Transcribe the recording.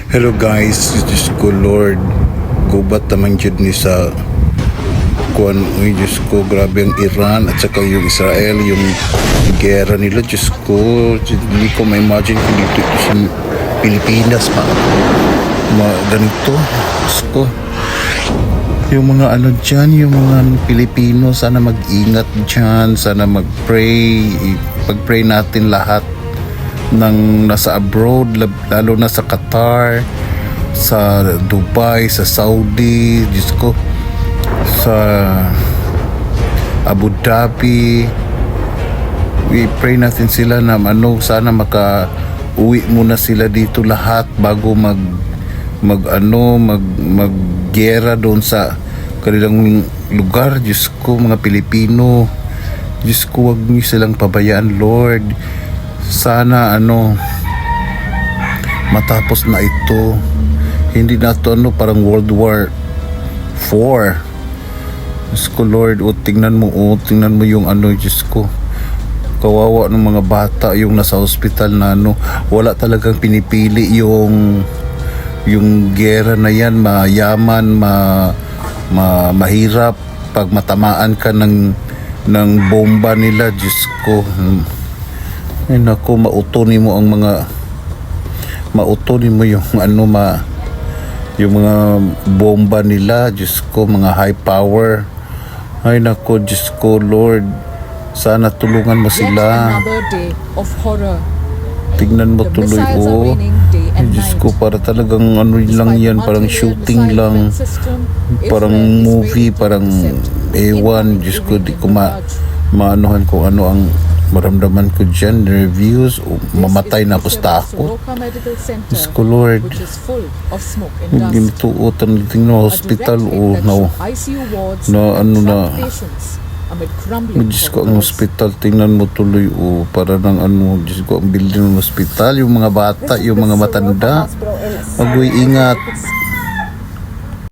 Hello guys, Diyos ko Lord, gubat naman jud ni sa kuan. Uy, Diyos ko, grabe ang Iran at saka yung Israel, yung gera nila. Diyos ko, hindi ko ma-imagine kung dito sa Pilipinas ganito. Diyos ko, yung mga ano dyan, yung mga Pilipino, sana mag-ingat dyan, sana mag-pray, pag-pray natin lahat ng nasa abroad, lalo na sa Qatar, sa Dubai, sa Saudi, Diyos ko, sa Abu Dhabi. We pray natin sila na sana maka-uwi muna sila dito lahat bago maggera doon sa kanilang lugar. Diyos ko, mga Pilipino, Diyos ko, wag niyo silang pabayaan, Lord. Sana matapos na ito. Hindi na ito parang World War 4. Diyos ko, Lord, tingnan mo yung Diyos ko, kawawa ng mga bata yung nasa hospital na wala talagang pinipili yung gera na yan, mayaman, mahirap. Pag matamaan ka ng bomba nila, Diyos ko, ay naku, mautunin mo yung yung mga bomba nila, Diyos ko, mga high power. Ay naku, Diyos ko, Lord, sana tulungan mo sila. Tignan mo tuloy, ay, Diyos ko, para talagang lang yan, parang shooting lang, parang movie, parang ewan. Diyos ko, di ko maanuhan kung ano ang maramdaman ko dyan, reviews, mamatay na ako sa takot. Diyos ko, Lord, ganito tingnan mo, hospital Diyos ko, ang hospital, tingnan mo tuloy para ng Diyos ko, ang building ng hospital, yung mga bata, yung mga matanda, mag-ingat.